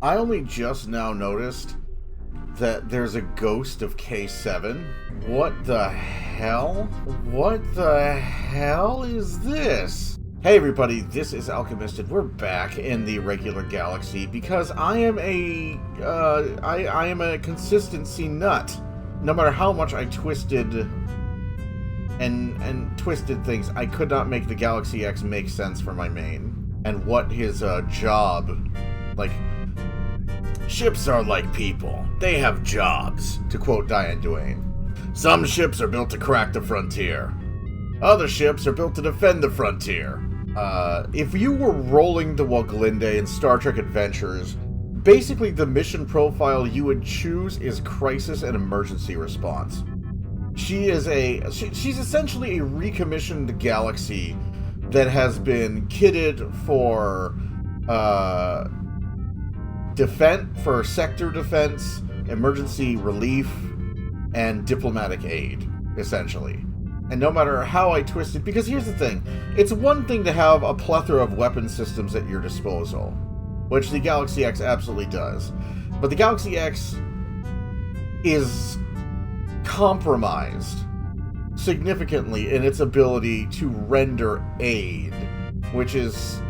I only just now noticed that there's a ghost of K7. What the hell? What the hell is this? Hey everybody, this is Alchemist, and we're back in the regular galaxy because I am a consistency nut. No matter how much I twisted and twisted things, I could not make the Galaxy X make sense for my main. And what his job, like, ships are like people. They have jobs, to quote Diane Duane. Some ships are built to crack the frontier. Other ships are built to defend the frontier. If you were rolling the Woglinde in Star Trek Adventures, basically the mission profile you would choose is crisis and emergency response. She's essentially a recommissioned galaxy that has been kitted for sector defense, emergency relief, and diplomatic aid, essentially. And no matter how I twist it, because here's the thing, it's one thing to have a plethora of weapon systems at your disposal, which the Galaxy X absolutely does. But the Galaxy X is compromised significantly in its ability to render aid, which is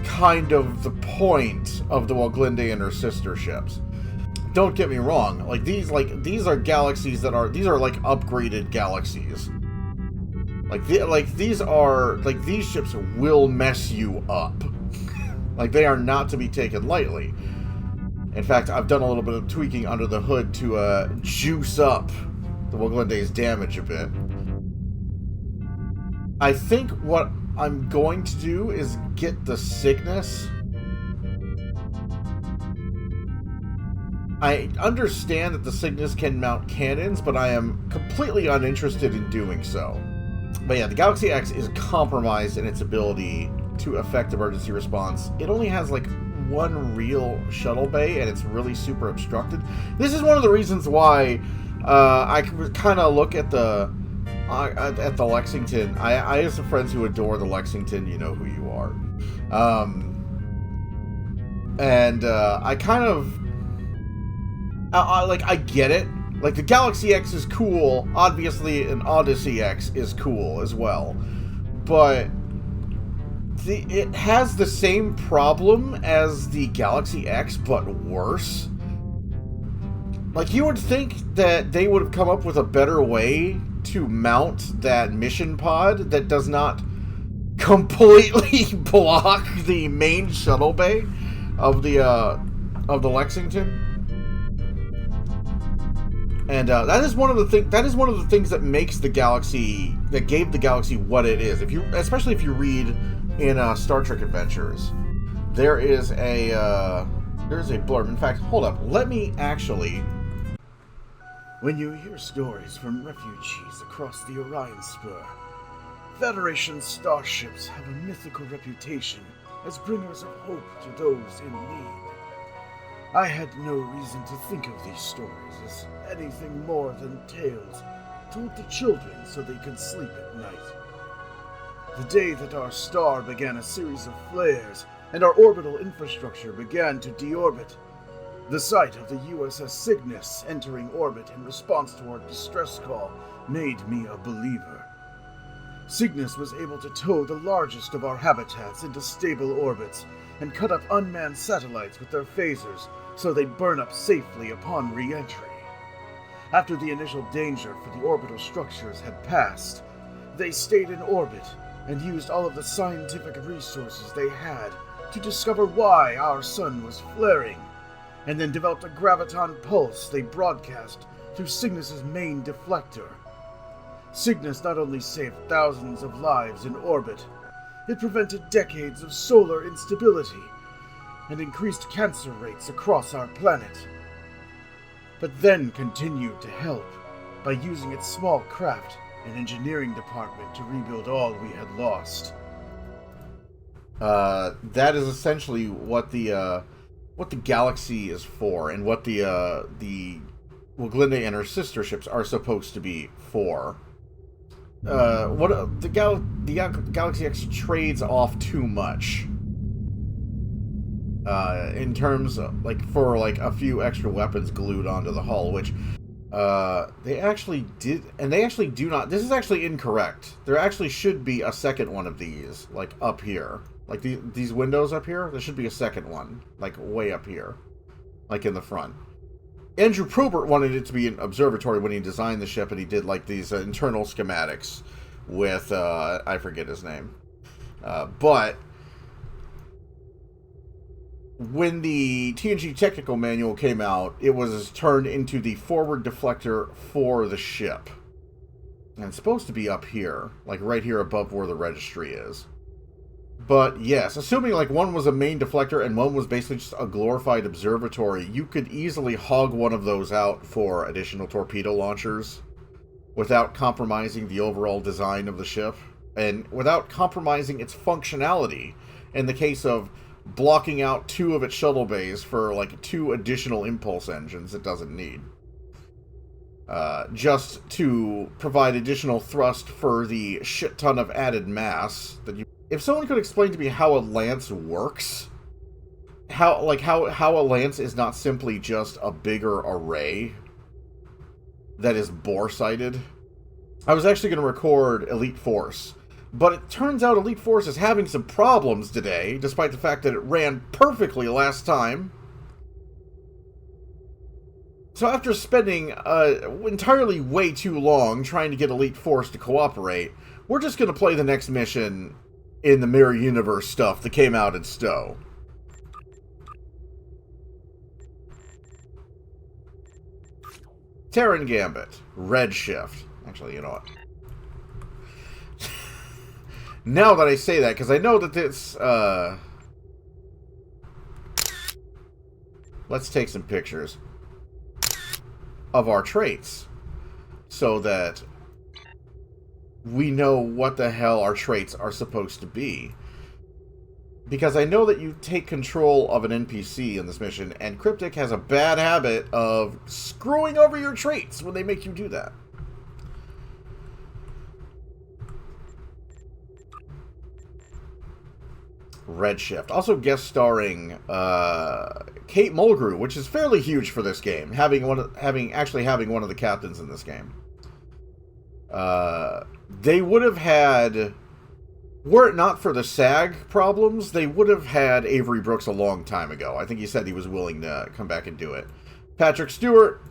kind of the point of the Woglinde and her sister ships. Don't get me wrong, these are galaxies that are upgraded galaxies. These ships will mess you up. They are not to be taken lightly. In fact, I've done a little bit of tweaking under the hood to juice up the Woglinde's damage a bit. I think what I'm going to do is get the Cygnus. I understand that the Cygnus can mount cannons, but I am completely uninterested in doing so. But yeah, the Galaxy X is compromised in its ability to affect emergency response. It only has one real shuttle bay, and it's really super obstructed. This is one of the reasons why I kind of look at the Lexington. I have some friends who adore the Lexington. You know who you are. I get it. The Galaxy X is cool. Obviously, an Odyssey X is cool as well. But it has the same problem as the Galaxy X, but worse. You would think that they would have come up with a better way to mount that mission pod that does not completely block the main shuttle bay of the Lexington. And that is one of the things that makes the Galaxy, that gave the Galaxy what it is. Especially if you read in Star Trek Adventures, there's a blurb. In fact, hold up, let me actually. When you hear stories from refugees across the Orion Spur, Federation starships have a mythical reputation as bringers of hope to those in need. I had no reason to think of these stories as anything more than tales told to children so they could sleep at night. The day that our star began a series of flares and our orbital infrastructure began to deorbit, the sight of the USS Cygnus entering orbit in response to our distress call made me a believer. Cygnus was able to tow the largest of our habitats into stable orbits and cut up unmanned satellites with their phasers so they'd burn up safely upon re-entry. After the initial danger for the orbital structures had passed, they stayed in orbit and used all of the scientific resources they had to discover why our sun was flaring, and then developed a graviton pulse they broadcast through Cygnus's main deflector. Cygnus not only saved thousands of lives in orbit, it prevented decades of solar instability and increased cancer rates across our planet. But then continued to help by using its small craft and engineering department to rebuild all we had lost. That is essentially what the Galaxy is for, and what the Woglinde and her sister ships are supposed to be for. The Galaxy X trades off too much. in terms of, like, for like a few extra weapons glued onto the hull, which they actually did, and they actually do not. This is actually incorrect. There actually should be a second one of these, like up here, like these windows up here. There should be a second one, like way up here, like in the front. Andrew Probert wanted it to be an observatory when he designed the ship, and he did like these internal schematics with I forget his name, but when the TNG technical manual came out, it was turned into the forward deflector for the ship, and it's supposed to be up here, like right here above where the registry is. But yes, assuming like one was a main deflector and one was basically just a glorified observatory, you could easily hog one of those out for additional torpedo launchers without compromising the overall design of the ship, and without compromising its functionality in the case of blocking out 2 of its shuttle bays for like 2 additional impulse engines it doesn't need. Just to provide additional thrust for the shit ton of added mass that you... If someone could explain to me how a lance works, how a lance is not simply just a bigger array that is bore-sighted. I was actually going to record Elite Force, but it turns out Elite Force is having some problems today, despite the fact that it ran perfectly last time. So after spending entirely way too long trying to get Elite Force to cooperate, we're just going to play the next mission in the Mirror Universe stuff that came out in Stowe. Terran Gambit. Redshift. Actually, you know what? Now that I say that, because I know that this... let's take some pictures of our traits so that we know what the hell our traits are supposed to be. Because I know that you take control of an NPC in this mission, and Cryptic has a bad habit of screwing over your traits when they make you do that. Redshift. Also guest starring Kate Mulgrew, which is fairly huge for this game, having one of the captains in this game. They would have had, were it not for the SAG problems, they would have had Avery Brooks a long time ago. I think he said he was willing to come back and do it. Patrick Stewart,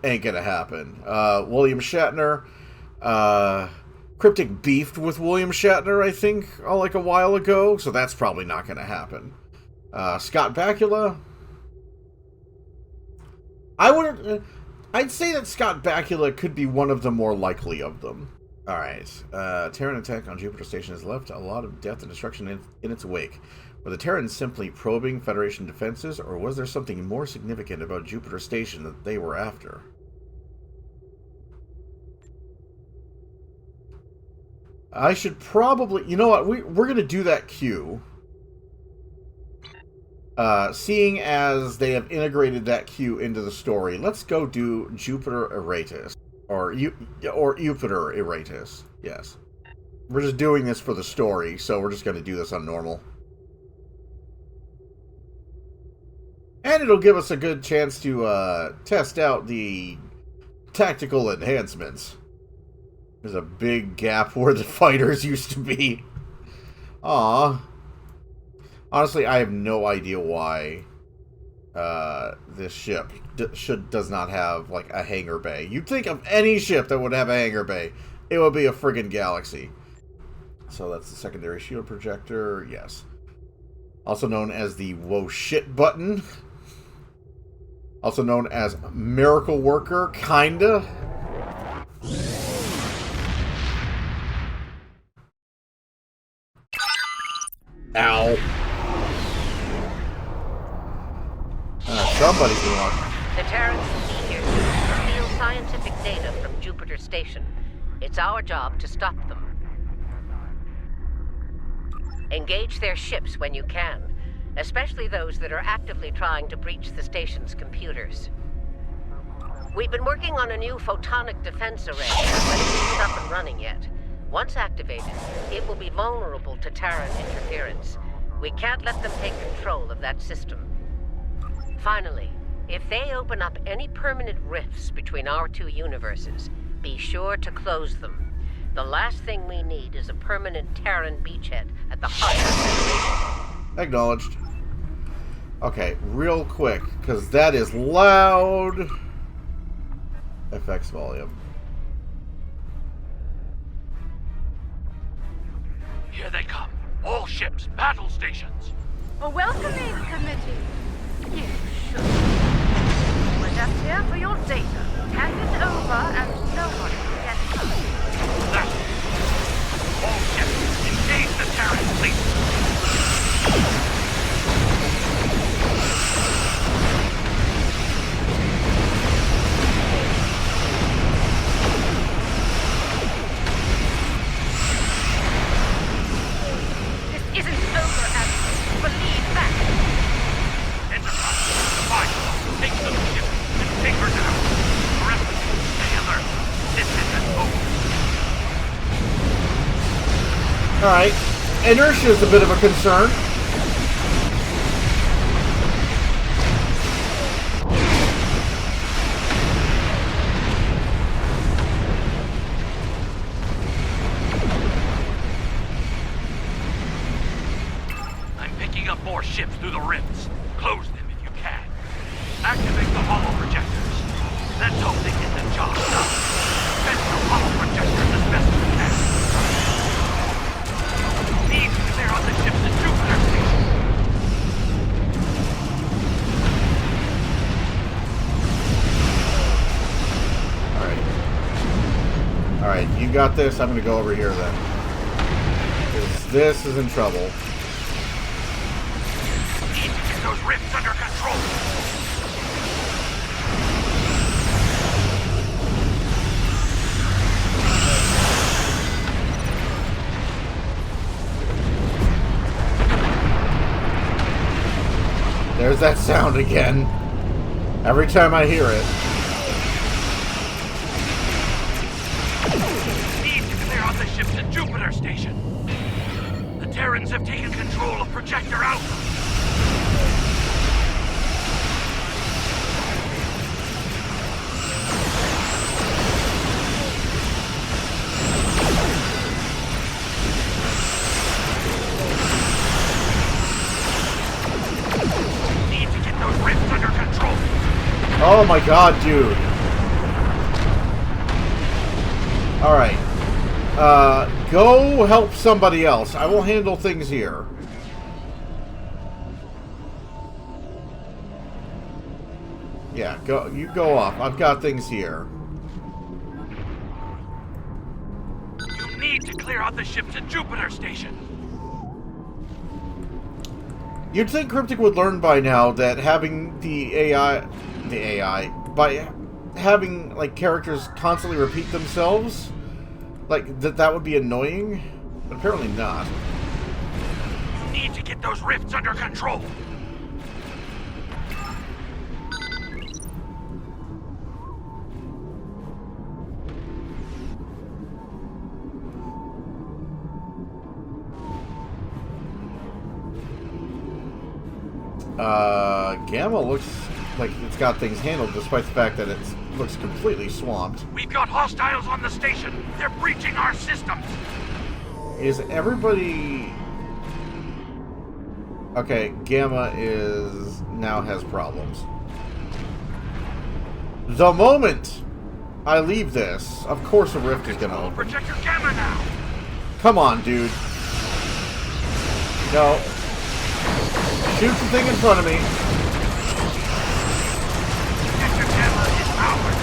ain't gonna happen. William Shatner, Cryptic beefed with William Shatner, I think, like a while ago, so that's probably not gonna happen. Scott Bakula, I'd say that Scott Bakula could be one of the more likely of them. Alright, Terran attack on Jupiter Station has left a lot of death and destruction in its wake. Were the Terrans simply probing Federation defenses, or was there something more significant about Jupiter Station that they were after? I should probably... You know what? We're going to do that queue. Seeing as they have integrated that queue into the story, let's go do Jupiter Eratus. Or Jupiter Eratus. Yes. We're just doing this for the story, so we're just going to do this on normal. And it'll give us a good chance to test out the tactical enhancements. There's a big gap where the fighters used to be. Aww. Honestly, I have no idea why this ship does not have, like, a hangar bay. You'd think of any ship that would have a hangar bay, it would be a friggin' Galaxy. So that's the secondary shield projector, yes. Also known as the whoa shit button. Also known as Miracle Worker, kinda. Ow. Somebody's wrong. The Terrans see here to steal scientific data from Jupiter Station. It's our job to stop them. Engage their ships when you can, especially those that are actively trying to breach the station's computers. We've been working on a new photonic defense array, but it isn't up and running yet. Once activated, it will be vulnerable to Terran interference. We can't let them take control of that system. Finally, if they open up any permanent rifts between our two universes, be sure to close them. The last thing we need is a permanent Terran beachhead at the heart of the station. Acknowledged. Okay, real quick, because that is loud. FX volume. Here they come. All ships, battle stations. A welcoming committee. You should. We're just here for your data. Hand it over and no one will get hurt. That. All ships, engage the Terran fleet. This isn't over, Admiral. Believe that. Enterprise, find her, take the ship, and take her down. The rest of you, stay alert. This isn't over. Alright. Inertia is a bit of a concern. I'm picking up more ships through the rifts. Close them if you can. Activate the hollow projectors. Let's hope they get the job done. Defend the hollow projectors as best we can. Need to clear out the ships at Jupiter Station. Alright. Alright, you got this. I'm going to go over here then. 'Cause this is in trouble. Need to get those rifts under control. There's that sound again. Every time I hear it. Need to clear out the ships at Jupiter Station. The Terrans have taken control of Projector Alpha. Need to get those rifts under control. Oh my god, dude. Alright. Go help somebody else. I will handle things here. Yeah, go. You go off. I've got things here. You need to clear out the ships at Jupiter Station. You'd think Cryptic would learn by now that having the AI, by having, like, characters constantly repeat themselves, like, that would be annoying, but apparently not. You need to get those rifts under control. Gamma looks like it's got things handled, despite the fact that it looks completely swamped. We've got hostiles on the station. They're breaching our systems. Is everybody... Okay, Gamma now has problems. The moment I leave this, of course a rift is gonna open. Projector Gamma now. Come on, dude. No. Shoot the thing in front of me. Projector Gamma is powered.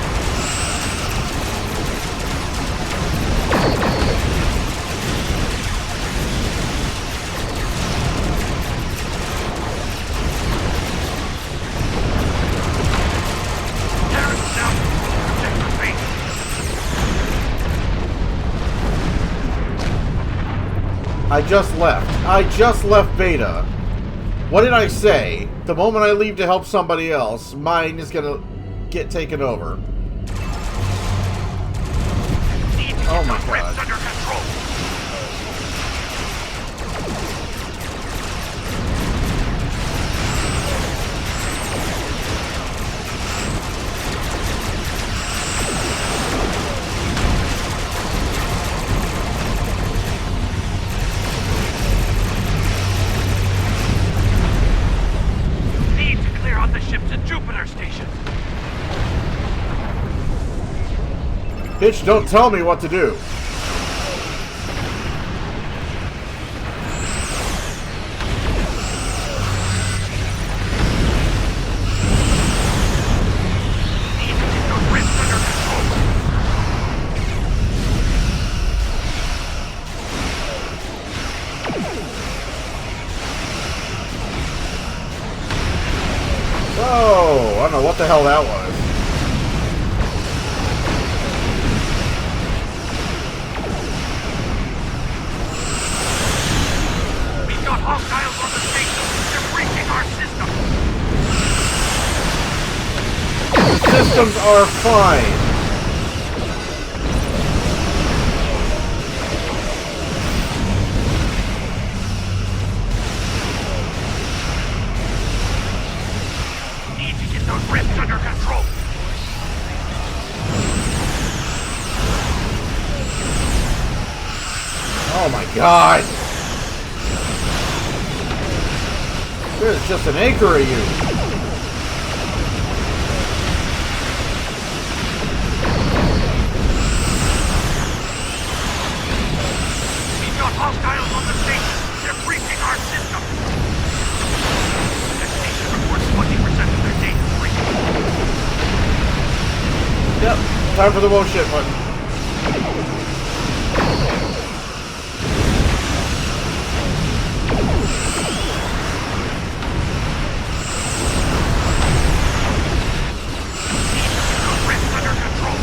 Terrans down. Projector base. I just left Beta. What did I say? The moment I leave to help somebody else, mine is gonna get taken over. Oh my god. Under control. Bitch, don't tell me what to do. Whoa, I don't know what the hell that was. We've got hostiles on the station. They're breaching our system. The systems are fine. Those rifts under control. Oh my god. There's just an acre of you. We've got hostiles on the station. They're breaching our system. The station reports 20% of their data. Yep, time for the bullshit button. Rifts under control.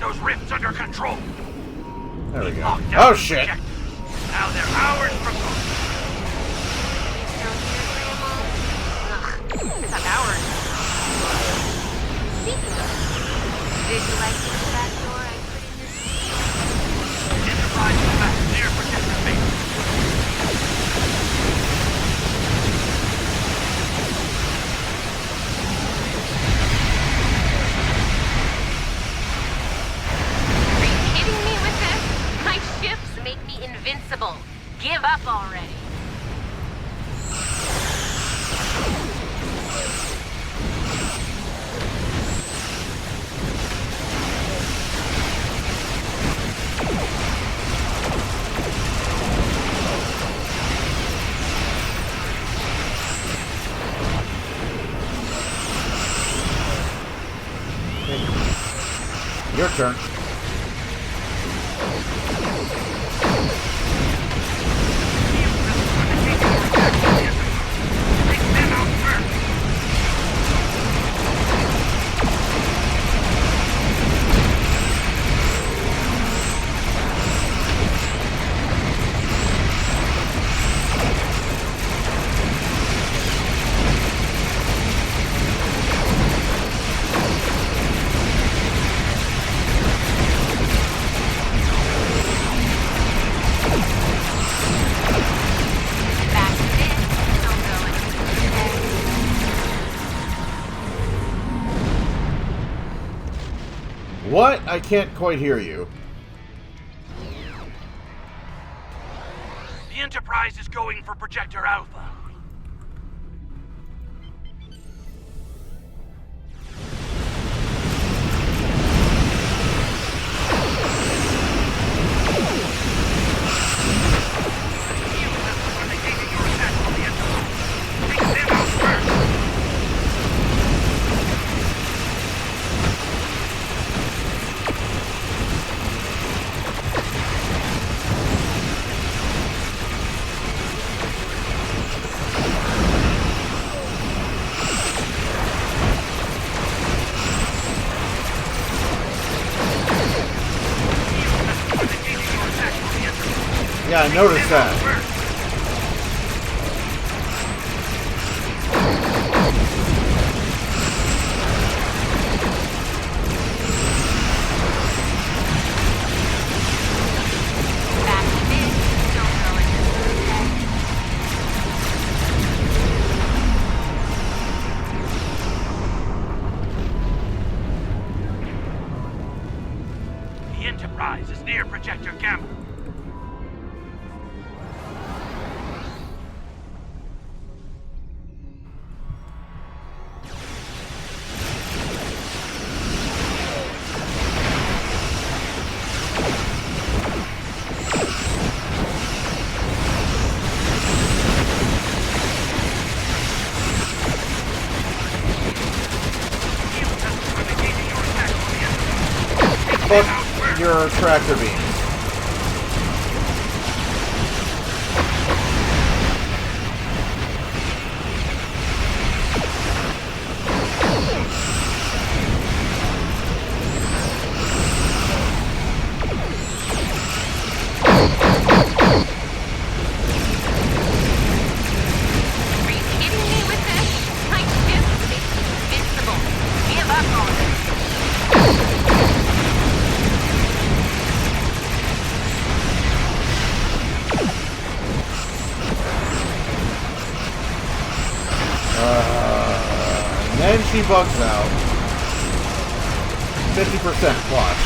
Those rifts under control. There we go. Locked down Oh shit. Now they're ours from home. It's not ours. Speaking of, did you like the back door I put in this? Enterprise is back there for different base. Make me invincible. Give up already. Your turn. What? I can't quite hear you. The Enterprise is going for Projector Alpha. Yeah, I noticed that. The Enterprise is near Projector Gamma. Fuck your tractor beam. Then she bugs out. 50% watch.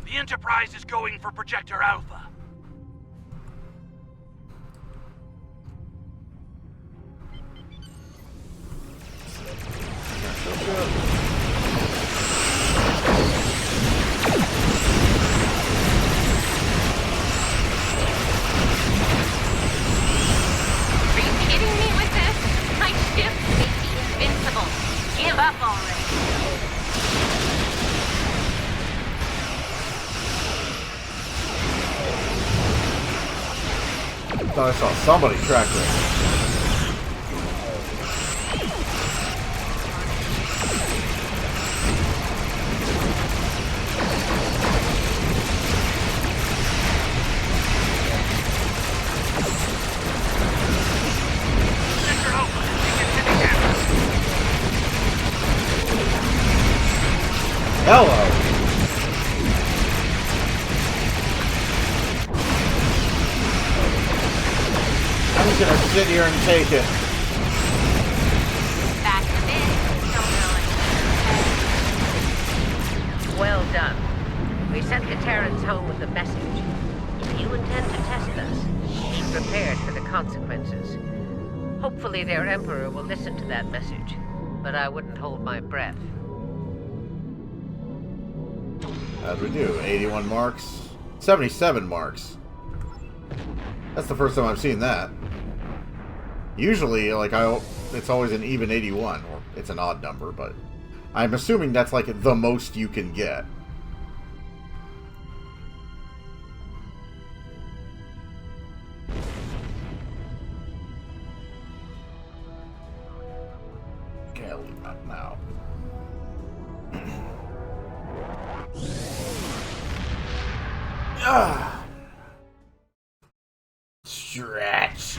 The Enterprise is going for Projector Alpha. Are you kidding me with this? My ship may be invincible. Give up already. I thought I saw somebody track this. Projector Alpha is being hit again. Hello. I'm just gonna sit here and take it. Back to this. Don't know. Well done. We sent the Terrans home with a message. If you intend to test us, be prepared for the consequences. Hopefully their Emperor will listen to that message, but I wouldn't hold my breath. How'd we do? 81 marks? 77 marks. That's the first time I've seen that. Usually, like, it's always an even 81, or it's an odd number, but I'm assuming that's like the most you can get. Okay, I'll leave that now. Ah. Stretch.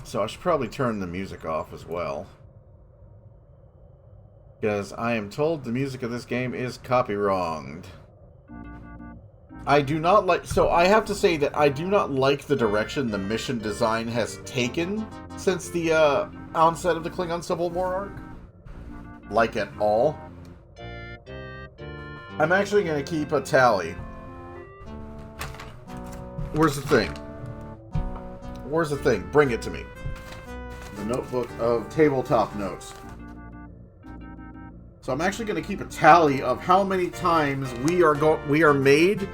So I should probably turn the music off as well. Because I am told the music of this game is copy-wronged. I do not like... So I have to say that I do not like the direction the mission design has taken since the onset of the Klingon Civil War arc. Like at all. I'm actually going to keep a tally. Where's the thing? Where's the thing? Bring it to me. The notebook of tabletop notes. So I'm actually going to keep a tally of how many times we are made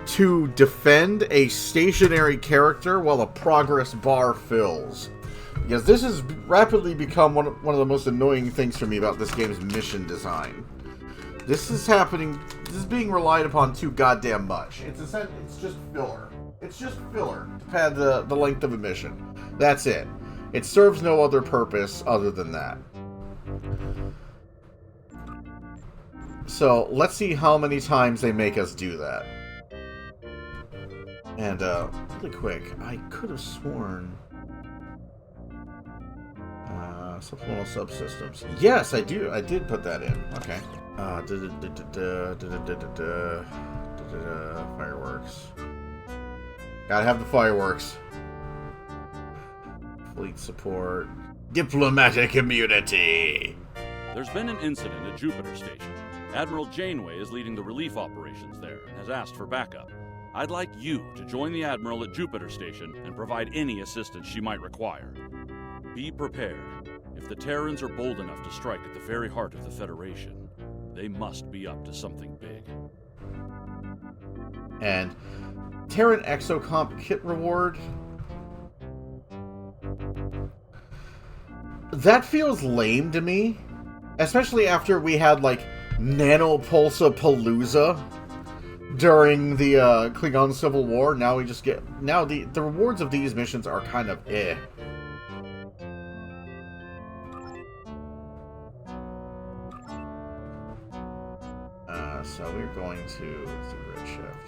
to defend a stationary character while a progress bar fills. Because this has rapidly become one of the most annoying things for me about this game's mission design. This is being relied upon too goddamn much. It's just filler. It's just filler to pad the length of a mission. That's it. It serves no other purpose other than that. So, let's see how many times they make us do that. And, really quick, I could have sworn... supplemental subsystems. Yes, I did put that in. Okay. Fireworks. Gotta have the fireworks. Fleet support. Diplomatic immunity. There's been an incident at Jupiter Station. Admiral Janeway is leading the relief operations there and has asked for backup. I'd like you to join the Admiral at Jupiter Station and provide any assistance she might require. Be prepared. If the Terrans are bold enough to strike at the very heart of the Federation, they must be up to something big. And Terran Exocomp kit reward. That feels lame to me. Especially after we had, like, Nanopulsa-palooza during the Klingon Civil War. Now we just get... Now the rewards of these missions are kind of eh. So we're going to Redshift.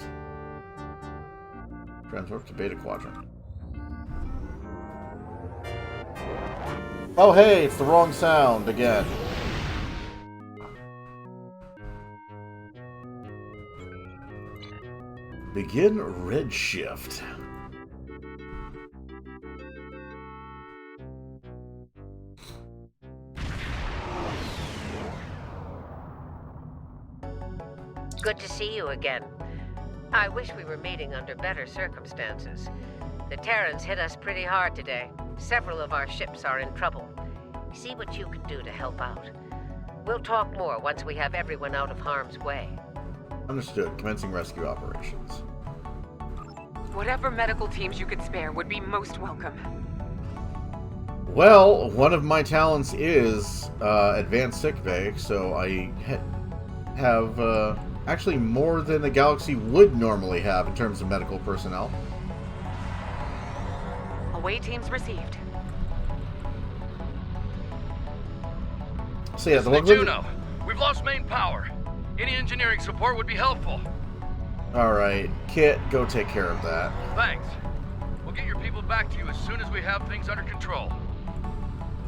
Transport to Beta Quadrant. Oh hey, it's the wrong sound again. Begin Redshift. Good to see you again. I wish we were meeting under better circumstances. The Terrans hit us pretty hard today. Several of our ships are in trouble. See what you can do to help out. We'll talk more once we have everyone out of harm's way. Understood. Commencing rescue operations. Whatever medical teams you could spare would be most welcome. Well, one of my talents is advanced sickbay, so I have actually more than the Galaxy would normally have in terms of medical personnel. Away teams received. So yeah, the one Juno, we've lost main power. Any engineering support would be helpful. Alright, Kit, go take care of that. Thanks. We'll get your people back to you as soon as we have things under control.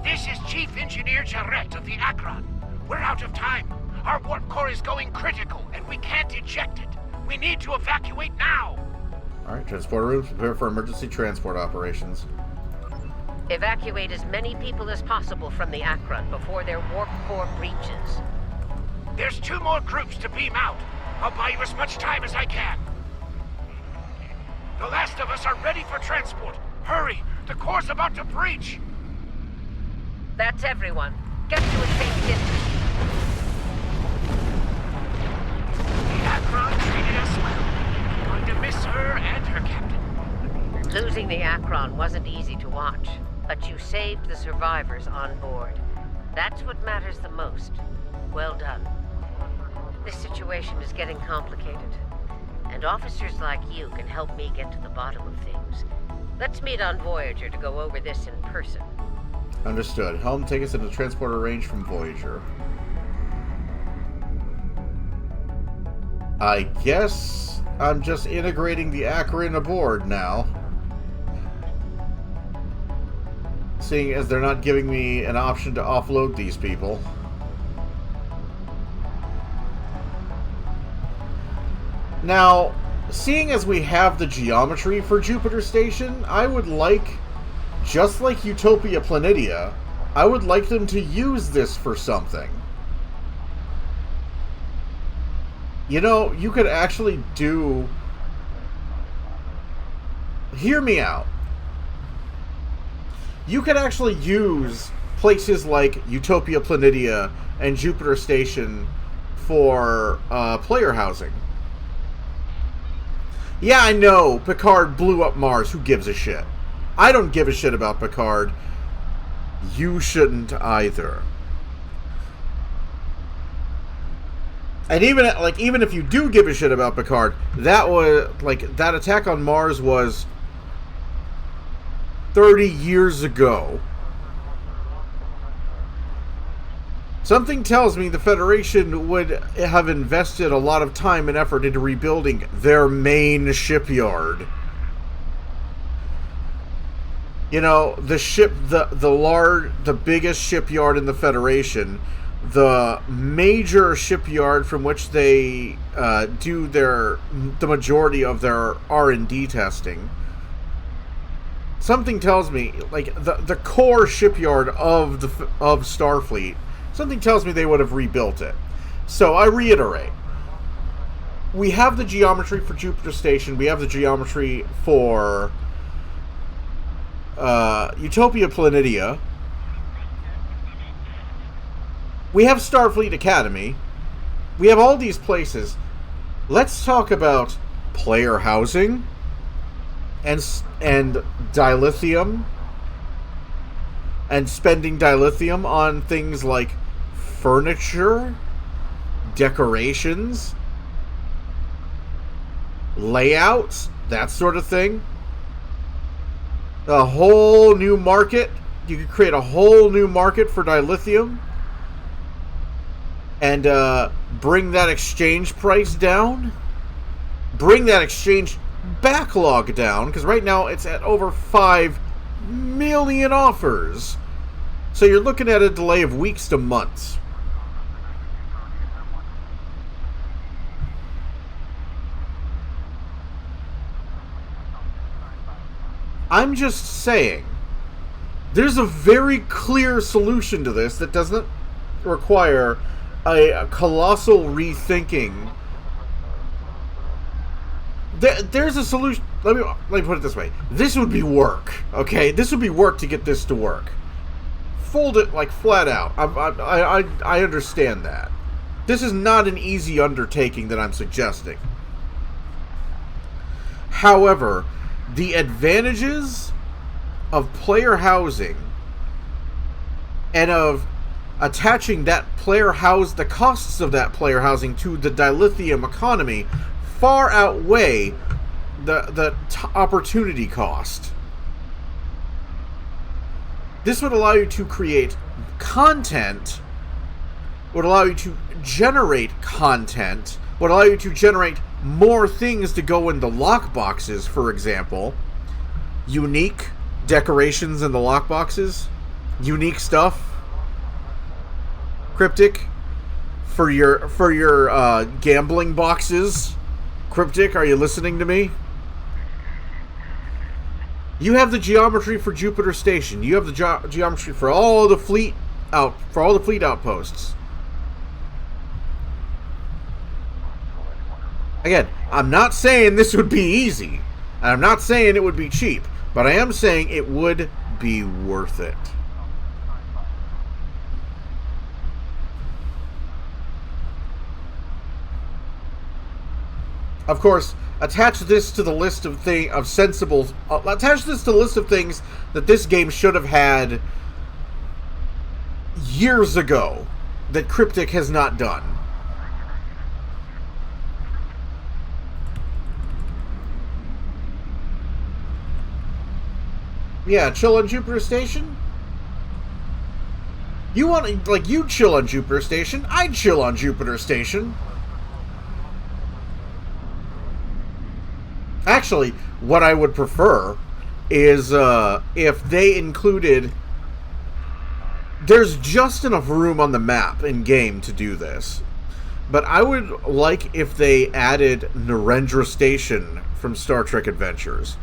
This is Chief Engineer Jarrett of the Akron. We're out of time. Our warp core is going critical, and we can't eject it. We need to evacuate now. Alright, transporter rooms, prepare for emergency transport operations. Evacuate as many people as possible from the Akron before their warp core breaches. There's 2 more groups to beam out. I'll buy you as much time as I can. The last of us are ready for transport. Hurry, the core's about to breach. That's everyone. Get to a safe distance. The Akron treated us well. I'm going to miss her and her captain. Losing the Akron wasn't easy to watch, but you saved the survivors on board. That's what matters the most. Well done. This situation is getting complicated, and officers like you can help me get to the bottom of things. Let's meet on Voyager to go over this in person. Understood. Helm, take us into transporter range from Voyager. I guess I'm just integrating the Akron aboard now. Seeing as they're not giving me an option to offload these people. Now, seeing as we have the geometry for Jupiter Station, I would like, just like Utopia Planitia, I would like them to use this for something. You know, you could actually do... Hear me out. You could actually use places like Utopia Planitia and Jupiter Station for player housing. Yeah, I know. Picard blew up Mars. Who gives a shit? I don't give a shit about Picard. You shouldn't either. And even if you do give a shit about Picard, that was that attack on Mars was 30 years ago. Something tells me the Federation would have invested a lot of time and effort into rebuilding their main shipyard. You know, the biggest shipyard in the Federation, the major shipyard from which they do the majority of their R&D testing. Something tells me, the core shipyard of Starfleet. Something tells me they would have rebuilt it. So I reiterate. We have the geometry for Jupiter Station. We have the geometry for Utopia Planitia. We have Starfleet Academy. We have all these places. Let's talk about player housing and dilithium. And spending dilithium on things like furniture, decorations, layouts, that sort of thing. A whole new market. You could create a whole new market for dilithium and bring that exchange price down. Bring that exchange backlog down, because right now it's at over 5 million offers. So you're looking at a delay of weeks to months. I'm just saying, there's a very clear solution to this that doesn't require a colossal rethinking. There's a solution. Let me put it this way. This would be work, okay? This would be work to get this to work. Fold it flat out. I understand that. This is not an easy undertaking that I'm suggesting. However, the advantages of player housing and of attaching that the costs of that player housing to the dilithium economy far outweigh the opportunity cost. This would allow you to create content, would allow you to generate content, would allow you to generate more things to go in the lockboxes, for example. Unique decorations in the lockboxes. Unique stuff. Cryptic. For your gambling boxes. Cryptic, are you listening to me? You have the geometry for Jupiter Station. You have the geometry for all the fleet outposts. Again, I'm not saying this would be easy, and I'm not saying it would be cheap, but I am saying it would be worth it. Of course, attach this to the list of attach this to the list of things that this game should have had years ago that Cryptic has not done. Yeah, chill on Jupiter Station? You chill on Jupiter Station, I'd chill on Jupiter Station. Actually, what I would prefer is if they included... There's just enough room on the map in game to do this. But I would like if they added Narendra Station from Star Trek Adventures.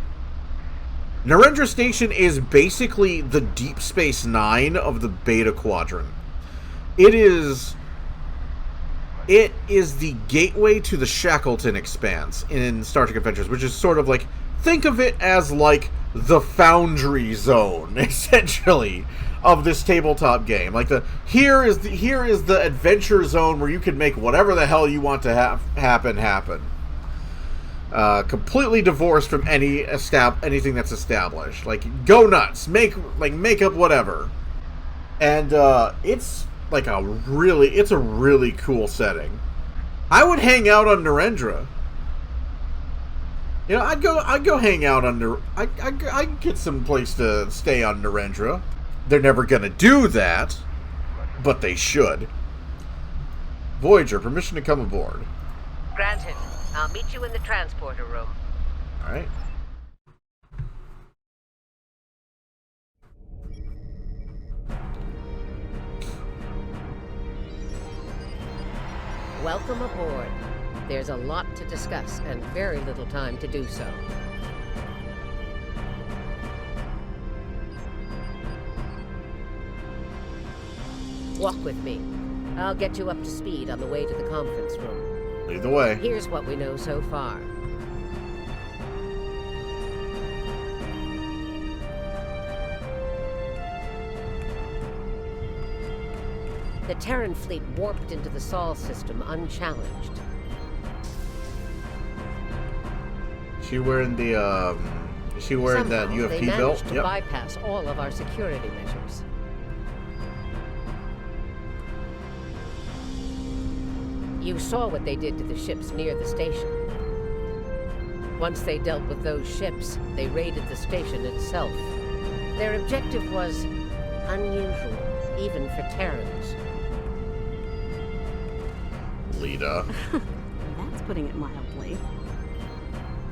Narendra Station is basically the Deep Space Nine of the Beta Quadrant. It is the gateway to the Shackleton Expanse in Star Trek Adventures, which is sort of like, think of it as like the Foundry Zone, essentially, of this tabletop game. Like here is the adventure zone where you can make whatever the hell you want to happen. completely divorced from anything that's established. Like, go nuts, make up whatever. And it's a really cool setting. I would hang out on Narendra. You know, I'd go hang out on I'd get some place to stay on Narendra. They're never gonna do that, but they should. Voyager, permission to come aboard. Granted. I'll meet you in the transporter room. All right. Welcome aboard. There's a lot to discuss and very little time to do so. Walk with me. I'll get you up to speed on the way to the conference room. Lead the way. Here's what we know so far. The Terran fleet warped into the Sol system unchallenged. She wearing the that Somehow, UFP they belt? managed to bypass all of our security measures. You saw what they did to the ships near the station. Once they dealt with those ships, they raided the station itself. Their objective was unusual, even for Terrans. Lita. That's putting it mildly.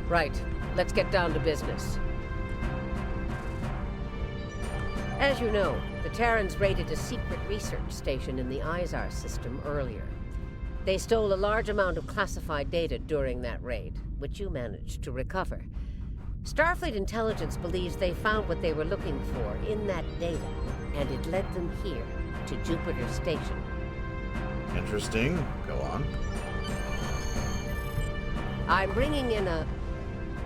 Right. Let's get down to business. As you know, the Terrans raided a secret research station in the Izar system earlier. They stole a large amount of classified data during that raid, which you managed to recover. Starfleet intelligence believes they found what they were looking for in that data, and it led them here, to Jupiter Station. Interesting. Go on. I'm bringing in a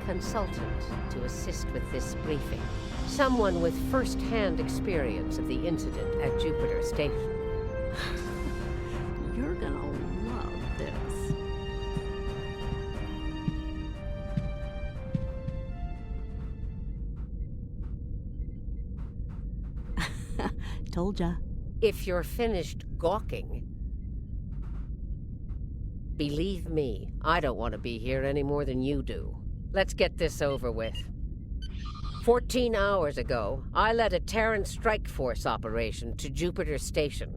consultant to assist with this briefing. Someone with first-hand experience of the incident at Jupiter Station. You're gonna love this. Told ya. If you're finished gawking... Believe me, I don't want to be here any more than you do. Let's get this over with. 14 hours ago, I led a Terran strike force operation to Jupiter Station.